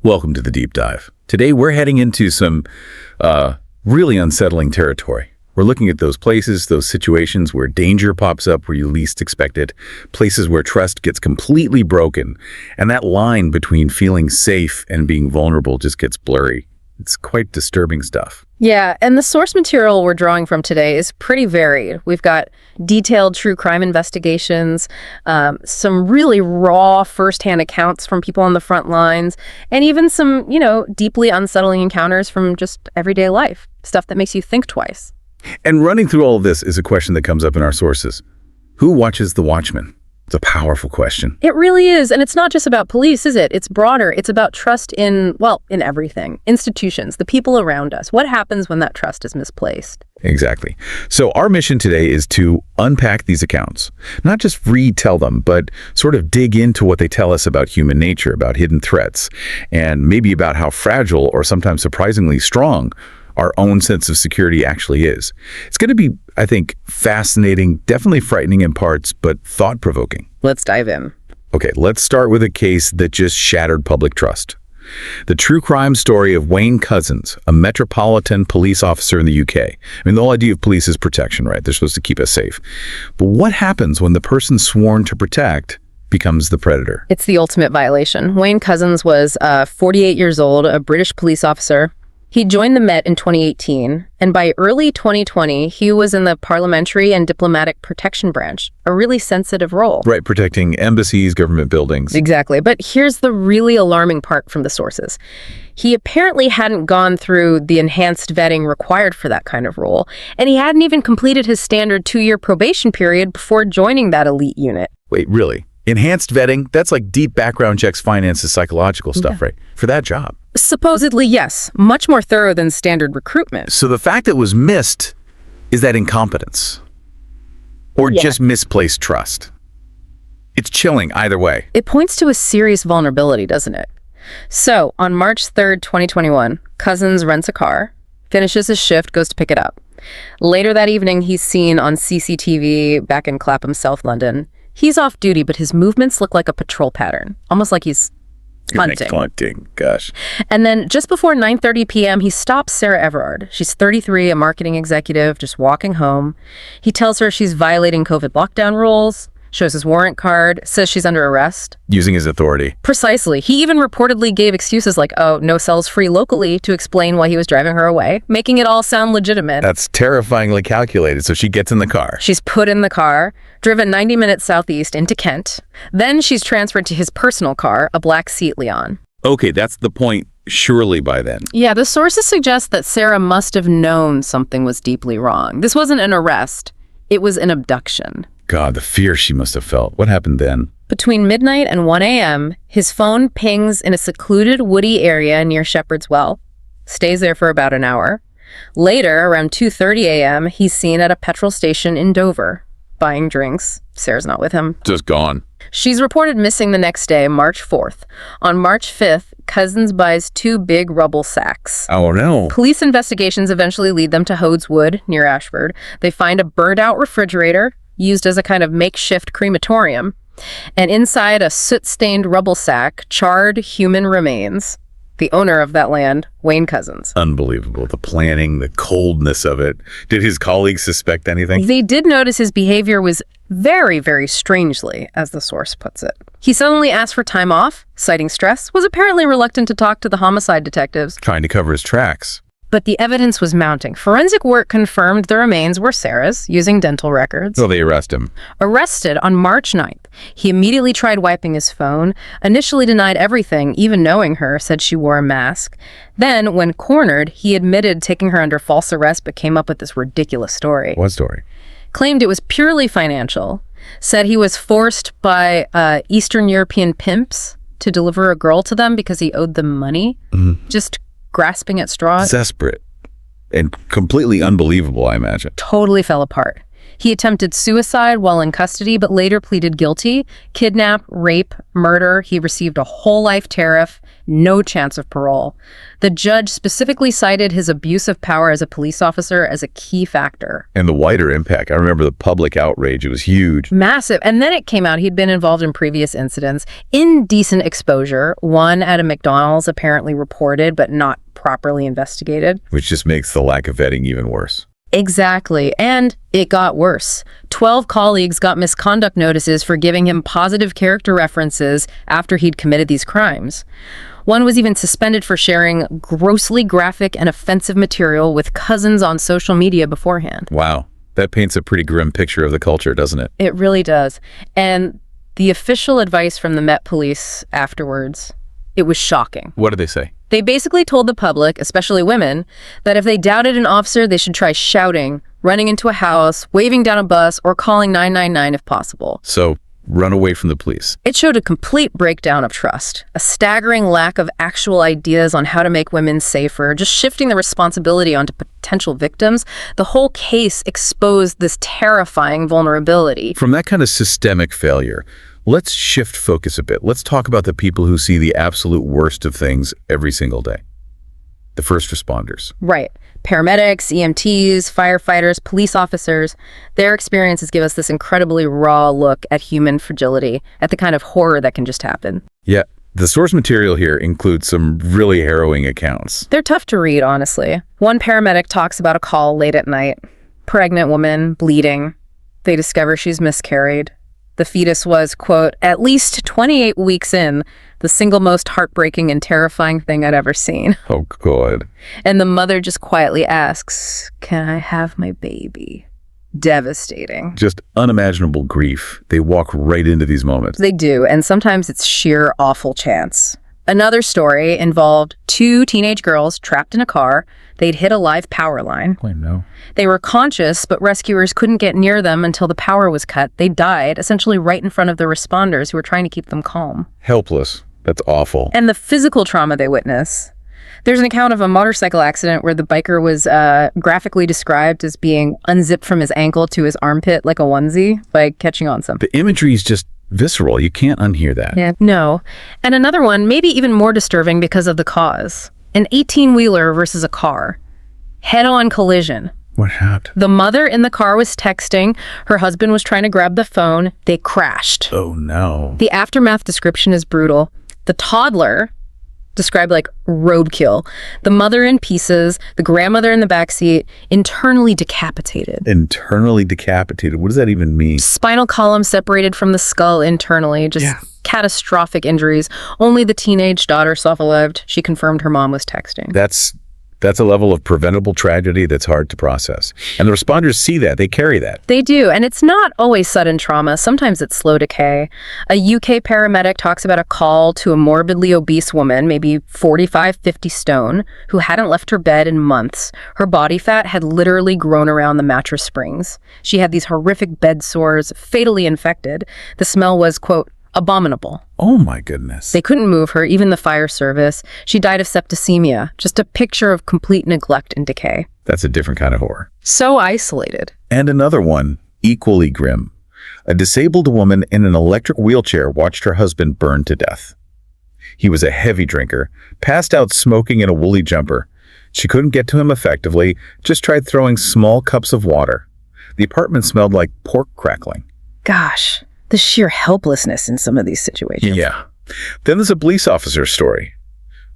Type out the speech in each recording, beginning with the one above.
Welcome to the Deep Dive. Today we're heading into some really unsettling territory. We're looking at those places, those situations where danger pops up where you least expect it, places where trust gets completely broken, and that line between feeling safe and being vulnerable just gets blurry. It's quite disturbing stuff. Yeah, and the source material we're drawing from today is pretty varied. We've got detailed true crime investigations, some really raw firsthand accounts from people on the front lines, and even some, deeply unsettling encounters from just everyday life, stuff that makes you think twice. And running through all of this is a question that comes up in our sources. Who watches the watchman? It's a powerful question. It really is. And it's not just about police, is it? It's broader. It's about trust in everything. Institutions, the people around us. What happens when that trust is misplaced? Exactly. So our mission today is to unpack these accounts, not just retell them, but sort of dig into what they tell us about human nature, about hidden threats, and maybe about how fragile or sometimes surprisingly strong our own sense of security actually is. It's going to be, I think, fascinating, definitely frightening in parts, but thought-provoking. Let's dive in. Okay, let's start with a case that just shattered public trust. The true crime story of Wayne Couzens, a Metropolitan Police officer in the UK. I mean, the whole idea of police is protection, right? They're supposed to keep us safe. But what happens when the person sworn to protect becomes the predator? It's the ultimate violation. Wayne Couzens was 48 years old, a British police officer. He joined the Met in 2018, and by early 2020, he was in the Parliamentary and Diplomatic Protection Branch, a really sensitive role. Right, protecting embassies, government buildings. Exactly, but here's the really alarming part from the sources. He apparently hadn't gone through the enhanced vetting required for that kind of role, and he hadn't even completed his standard 2-year probation period before joining that elite unit. Wait, really? Enhanced vetting? That's like deep background checks, finances, psychological stuff, right? For that job. Supposedly, yes. Much more thorough than standard recruitment. So the fact that was missed, is that incompetence? Or just misplaced trust? It's chilling either way. It points to a serious vulnerability, doesn't it? So, on March 3rd, 2021, Couzens rents a car, finishes his shift, goes to pick it up. Later that evening, he's seen on CCTV back in Clapham, South London. He's off duty, but his movements look like a patrol pattern, almost like he's hunting. Gosh. And then just before 9:30 p.m., he stops Sarah Everard. She's 33, a marketing executive, just walking home. He tells her she's violating COVID lockdown rules, shows his warrant card, says she's under arrest. Using his authority. Precisely. He even reportedly gave excuses like, no cells free locally to explain why he was driving her away, making it all sound legitimate. That's terrifyingly calculated. So she gets in the car. She's put in the car, driven 90 minutes southeast into Kent. Then she's transferred to his personal car, a black Seat Leon. Okay, that's the point, surely by then. Yeah, the sources suggest that Sarah must have known something was deeply wrong. This wasn't an arrest. It was an abduction. God, the fear she must have felt. What happened then? Between midnight and 1 a.m., his phone pings in a secluded woody area near Shepherd's Well. Stays there for about an hour. Later, around 2:30 a.m., he's seen at a petrol station in Dover, buying drinks. Sarah's not with him. Just gone. She's reported missing the next day, March 4th. On March 5th, Couzens buys 2 big rubble sacks. Oh, no. Police investigations eventually lead them to Hodes Wood, near Ashford. They find a burned-out refrigerator, used as a kind of makeshift crematorium, and inside a soot-stained rubble sack, charred human remains. The owner of that land, Wayne Couzens. Unbelievable. The planning, the coldness of it. Did his colleagues suspect anything? They did notice his behavior was very, very strangely, as the source puts it. He suddenly asked for time off, citing stress, was apparently reluctant to talk to the homicide detectives. Trying to cover his tracks. But the evidence was mounting. Forensic work confirmed the remains were Sarah's, using dental records. So they arrest him. Arrested on March 9th. He immediately tried wiping his phone, initially denied everything, even knowing her, said she wore a mask. Then, when cornered, he admitted taking her under false arrest but came up with this ridiculous story. What story? Claimed it was purely financial. Said he was forced by Eastern European pimps to deliver a girl to them because he owed them money. Just grasping at straws. Desperate. And completely unbelievable, I imagine. Totally fell apart. He attempted suicide while in custody, but later pleaded guilty. Kidnap, rape, murder. He received a whole life tariff, no chance of parole. The judge specifically cited his abuse of power as a police officer as a key factor. And the wider impact. I remember the public outrage. It was huge. Massive. And then it came out he'd been involved in previous incidents. Indecent exposure, one at a McDonald's apparently reported, but not properly investigated. Which just makes the lack of vetting even worse. Exactly. And it got worse. 12 colleagues got misconduct notices for giving him positive character references after he'd committed these crimes. One was even suspended for sharing grossly graphic and offensive material with cousins on social media beforehand. Wow. That paints a pretty grim picture of the culture, doesn't it? It really does. And the official advice from the Met Police afterwards, it was shocking. What did they say? They basically told the public, especially women, that if they doubted an officer, they should try shouting, running into a house, waving down a bus, or calling 999 if possible. So, run away from the police. It showed a complete breakdown of trust, a staggering lack of actual ideas on how to make women safer, just shifting the responsibility onto potential victims. The whole case exposed this terrifying vulnerability. From that kind of systemic failure, let's shift focus a bit. Let's talk about the people who see the absolute worst of things every single day. The first responders. Right. Paramedics, EMTs, firefighters, police officers, their experiences give us this incredibly raw look at human fragility, at the kind of horror that can just happen. Yeah, the source material here includes some really harrowing accounts. They're tough to read, honestly. One paramedic talks about a call late at night. Pregnant woman, bleeding. They discover she's miscarried. The fetus was, quote, at least 28 weeks in, the single most heartbreaking and terrifying thing I'd ever seen. Oh, God. And the mother just quietly asks, can I have my baby? Devastating. Just unimaginable grief. They walk right into these moments. They do, and sometimes it's sheer awful chance. Another story involved 2 teenage girls trapped in a car. They'd hit a live power line. Oh, no. They were conscious, but rescuers couldn't get near them until the power was cut. They died, essentially right in front of the responders who were trying to keep them calm. Helpless. That's awful. And the physical trauma they witness. There's an account of a motorcycle accident where the biker was graphically described as being unzipped from his ankle to his armpit like a onesie by catching on something. The imagery is just visceral. You can't unhear that. Yeah. No. And another one, maybe even more disturbing because of the cause. An 18-wheeler versus a car. Head-on collision. What happened? The mother in the car was texting. Her husband was trying to grab the phone. They crashed. Oh, no. The aftermath description is brutal. The toddler described like roadkill. The mother in pieces, the grandmother in the backseat, internally decapitated. Internally decapitated. What does that even mean? Spinal column separated from the skull internally, just catastrophic injuries. Only the teenage daughter survived. She confirmed her mom was texting. That's a level of preventable tragedy that's hard to process. And the responders see that. They carry that. They do. And it's not always sudden trauma. Sometimes it's slow decay. A UK paramedic talks about a call to a morbidly obese woman, maybe 45, 50 stone, who hadn't left her bed in months. Her body fat had literally grown around the mattress springs. She had these horrific bed sores, fatally infected. The smell was, quote, abominable. Oh, my goodness. They couldn't move her, even the fire service. She died of septicemia, just a picture of complete neglect and decay. That's a different kind of horror. So isolated. And another one, equally grim. A disabled woman in an electric wheelchair watched her husband burn to death. He was a heavy drinker, passed out smoking in a woolly jumper. She couldn't get to him effectively, just tried throwing small cups of water. The apartment smelled like pork crackling. Gosh. The sheer helplessness in some of these situations. Yeah. Then there's a police officer's story.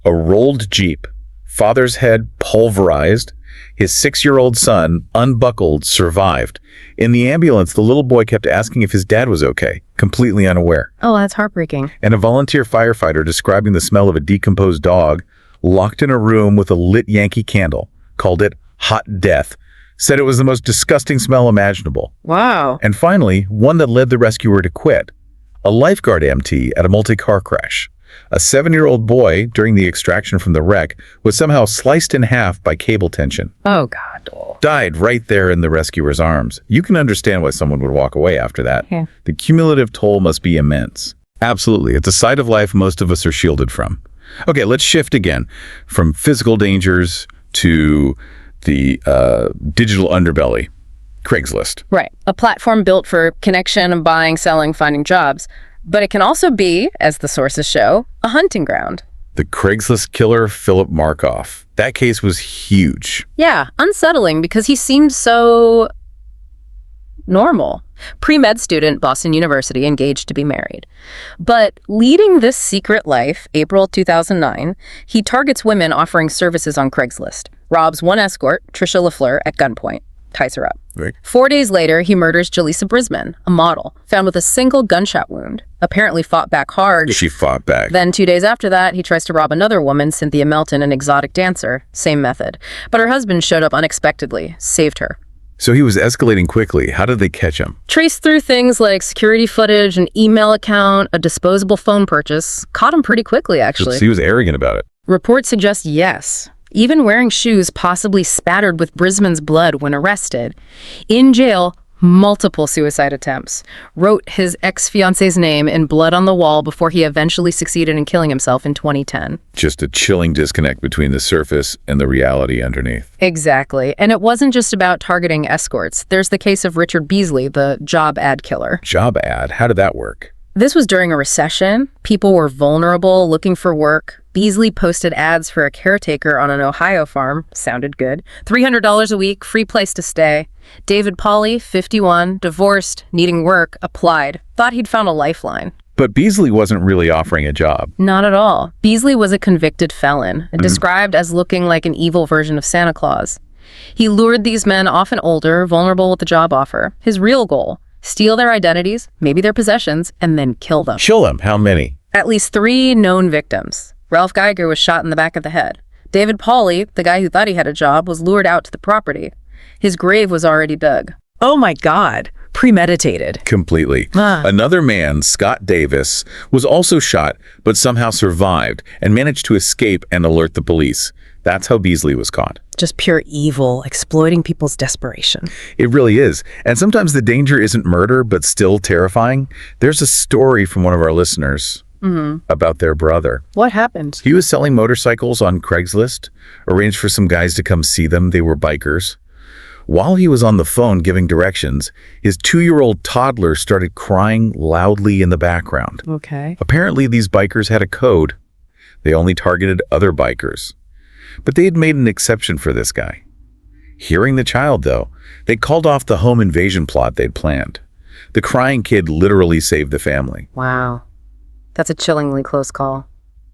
A rolled Jeep, father's head pulverized, his 6-year-old son, unbuckled, survived. In the ambulance, the little boy kept asking if his dad was okay, completely unaware. Oh, that's heartbreaking. And a volunteer firefighter describing the smell of a decomposed dog, locked in a room with a lit Yankee candle, called it hot death, said it was the most disgusting smell imaginable. Wow. And finally, one that led the rescuer to quit. A lifeguard EMT at a multi-car crash. A 7-year-old boy, during the extraction from the wreck, was somehow sliced in half by cable tension. Oh, God. Died right there in the rescuer's arms. You can understand why someone would walk away after that. Yeah. The cumulative toll must be immense. Absolutely. It's a side of life most of us are shielded from. Okay, let's shift again from physical dangers to the digital underbelly. Craigslist. Right. A platform built for connection and buying, selling, finding jobs. But it can also be, as the sources show, a hunting ground. The Craigslist killer, Philip Markoff. That case was huge. Yeah, unsettling because he seemed so normal. Pre-med student, Boston University, engaged to be married. But leading this secret life, April 2009, he targets women offering services on Craigslist, robs one escort, Tricia LaFleur, at gunpoint, ties her up. Right. 4 days later, he murders Jaleesa Brisman, a model, found with a single gunshot wound, apparently fought back hard. She fought back. Then 2 days after that, he tries to rob another woman, Cynthia Melton, an exotic dancer. Same method. But her husband showed up unexpectedly, saved her. So he was escalating quickly. How did they catch him? Traced through things like security footage, an email account, a disposable phone purchase. Caught him pretty quickly, actually. He was arrogant about it. Reports suggest yes. Even wearing shoes possibly spattered with Brisman's blood when arrested. In jail, multiple suicide attempts. Wrote his ex-fiance's name in blood on the wall before he eventually succeeded in killing himself in 2010. Just a chilling disconnect between the surface and the reality underneath. Exactly. And it wasn't just about targeting escorts. There's the case of Richard Beasley, the job ad killer. Job ad? How did that work? This was during a recession. People were vulnerable, looking for work. Beasley posted ads for a caretaker on an Ohio farm. Sounded good. $300 a week, free place to stay. David Pauly, 51, divorced, needing work, applied. Thought he'd found a lifeline. But Beasley wasn't really offering a job. Not at all. Beasley was a convicted felon, described as looking like an evil version of Santa Claus. He lured these men, often older, vulnerable with the job offer. His real goal: steal their identities, maybe their possessions, and then kill them. Kill them? How many? At least 3 known victims. Ralph Geiger was shot in the back of the head. David Pauly, the guy who thought he had a job, was lured out to the property. His grave was already dug. Oh my God. Premeditated. Completely. Another man, Scott Davis, was also shot, but somehow survived and managed to escape and alert the police. That's how Beasley was caught. Just pure evil, exploiting people's desperation. It really is. And sometimes the danger isn't murder, but still terrifying. There's a story from one of our listeners about their brother. What happened? He was selling motorcycles on Craigslist, arranged for some guys to come see them. They were bikers. While he was on the phone giving directions, his 2-year-old toddler started crying loudly in the background. Okay. Apparently, these bikers had a code. They only targeted other bikers. But they had made an exception for this guy. Hearing the child, though, they called off the home invasion plot they'd planned. The crying kid literally saved the family. Wow. That's a chillingly close call.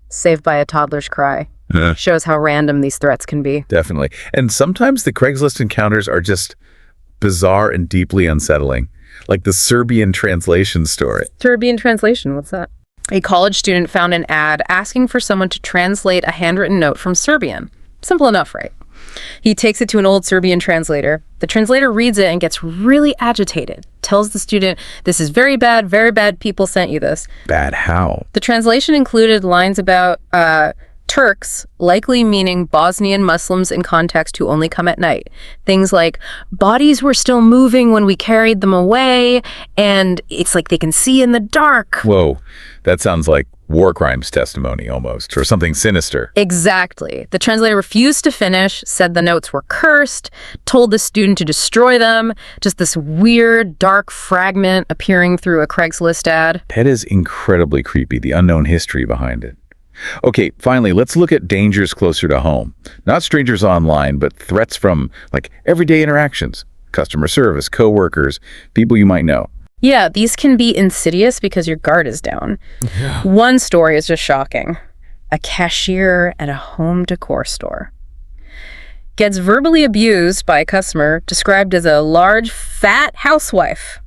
Saved by a toddler's cry. Shows how random these threats can be. Definitely. And sometimes the Craigslist encounters are just bizarre and deeply unsettling, like the Serbian translation story. Serbian translation, what's that? A college student found an ad asking for someone to translate a handwritten note from Serbian. Simple enough, right? He takes it to an old Serbian translator. The translator reads it and gets really agitated. Tells the student, "This is very bad people sent you this." Bad how? The translation included lines about Turks, likely meaning Bosnian Muslims in context who only come at night. Things like, bodies were still moving when we carried them away, and it's like they can see in the dark. Whoa, that sounds like war crimes testimony almost, or something sinister. Exactly. The translator refused to finish, said the notes were cursed, told the student to destroy them. Just this weird, dark fragment appearing through a Craigslist ad. That is incredibly creepy, the unknown history behind it. Okay, finally, let's look at dangers closer to home. Not strangers online, but threats from, like, everyday interactions. Customer service, coworkers, people you might know. Yeah, these can be insidious because your guard is down. Yeah. One story is just shocking. A cashier at a home decor store gets verbally abused by a customer described as a large, fat housewife.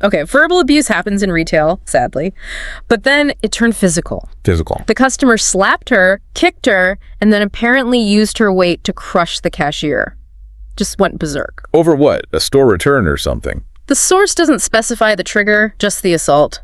Okay, verbal abuse happens in retail, sadly, but then it turned physical. The customer slapped her, kicked her, and then apparently used her weight to crush the cashier. Just went berserk. Over what? A store return or something? The source doesn't specify the trigger, just the assault.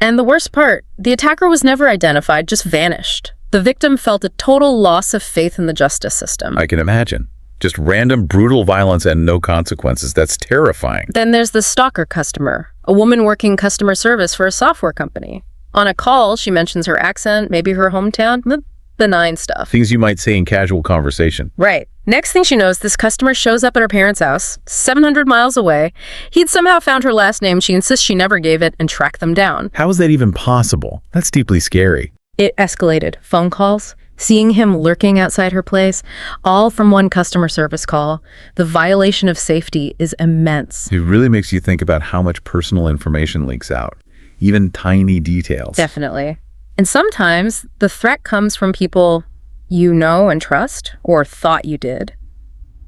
And the worst part, the attacker was never identified, just vanished. The victim felt a total loss of faith in the justice system. I can imagine. Just random, brutal violence and no consequences. That's terrifying. Then there's the stalker customer, a woman working customer service for a software company. On a call, she mentions her accent, maybe her hometown. benign stuff. Things you might say in casual conversation. Right. Next thing she knows, this customer shows up at her parents' house, 700 miles away. He'd somehow found her last name. She insists she never gave it and tracked them down. How is that even possible? That's deeply scary. It escalated. Phone calls, seeing him lurking outside her place, all from one customer service call. The violation of safety is immense. It really makes you think about how much personal information leaks out, even tiny details. Definitely. And sometimes the threat comes from people you know and trust, or thought you did.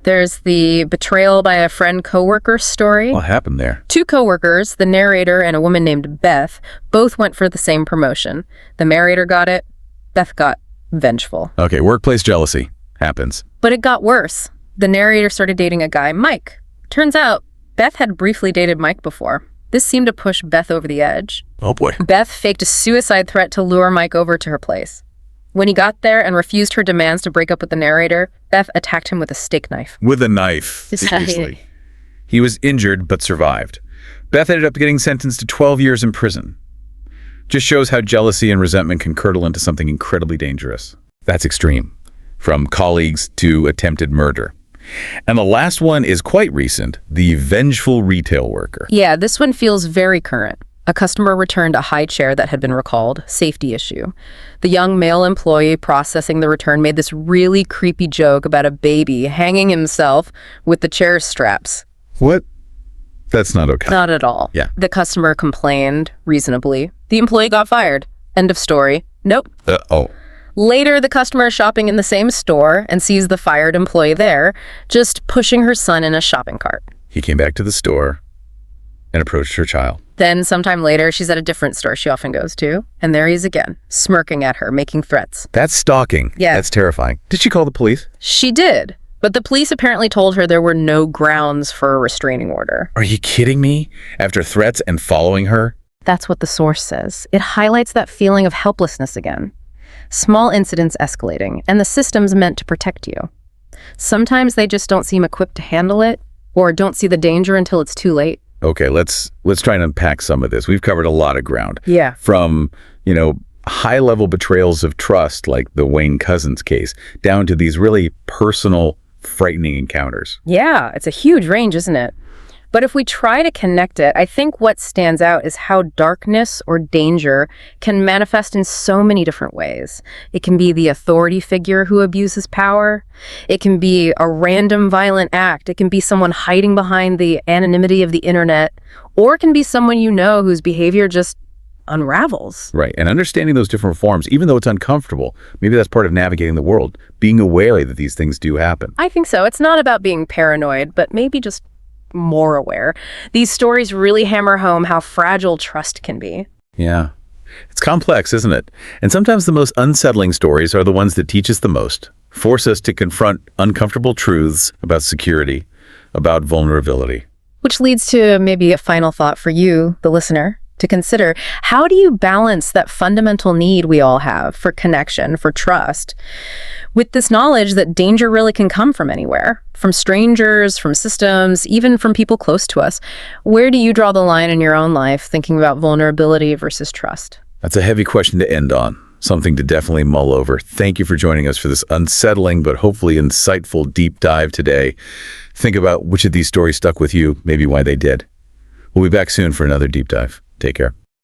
There's the betrayal by a friend coworker story. What happened there? 2 coworkers, the narrator and a woman named Beth, both went for the same promotion. The narrator got it. Beth got vengeful. Okay, workplace jealousy. Happens. But it got worse. The narrator started dating a guy, Mike. Turns out, Beth had briefly dated Mike before. This seemed to push Beth over the edge. Oh boy. Beth faked a suicide threat to lure Mike over to her place. When he got there and refused her demands to break up with the narrator, Beth attacked him with a steak knife. With a knife, seriously. He was injured but survived. Beth ended up getting sentenced to 12 years in prison. Just shows how jealousy and resentment can curdle into something incredibly dangerous. That's extreme. From colleagues to attempted murder. And the last one is quite recent, the vengeful retail worker. Yeah, this one feels very current. A customer returned a high chair that had been recalled, safety issue. The young male employee processing the return made this really creepy joke about a baby hanging himself with the chair straps. What? That's not okay. Not at all. Yeah. The customer complained reasonably. The employee got fired. End of story. Nope. Oh. Later, the customer is shopping in the same store and sees the fired employee there, just pushing her son in a shopping cart. He came back to the store and approached her child. Then, sometime later, she's at a different store she often goes to, and there he is again, smirking at her, making threats. That's stalking. Yeah. That's terrifying. Did she call the police? She did, but the police apparently told her there were no grounds for a restraining order. Are you kidding me? After threats and following her? That's what the source says. It highlights that feeling of helplessness again. Small incidents escalating, and the system's meant to protect you. Sometimes they just don't seem equipped to handle it, or don't see the danger until it's too late. Okay, let's try and unpack some of this. We've covered a lot of ground. Yeah. From, high-level betrayals of trust, like the Wayne Couzens case, down to these really personal, frightening encounters. Yeah, it's a huge range, isn't it? But if we try to connect it, I think what stands out is how darkness or danger can manifest in so many different ways. It can be the authority figure who abuses power. It can be a random violent act. It can be someone hiding behind the anonymity of the internet. Or it can be someone you know whose behavior just unravels. Right, and understanding those different forms, even though it's uncomfortable, maybe that's part of navigating the world, being aware that these things do happen. I think so. It's not about being paranoid, but maybe just more aware. These stories really hammer home how fragile trust can be. Yeah. It's complex, isn't it? And sometimes the most unsettling stories are the ones that teach us the most, force us to confront uncomfortable truths about security, about vulnerability. Which leads to maybe a final thought for you, the listener, to consider. How do you balance that fundamental need we all have for connection, for trust, with this knowledge that danger really can come from anywhere, from strangers, from systems, even from people close to us? Where do you draw the line in your own life, thinking about vulnerability versus trust? That's a heavy question to end on, something to definitely mull over. Thank you for joining us for this unsettling but hopefully insightful deep dive today. Think about which of these stories stuck with you, maybe why they did. We'll be back soon for another deep dive. Take care.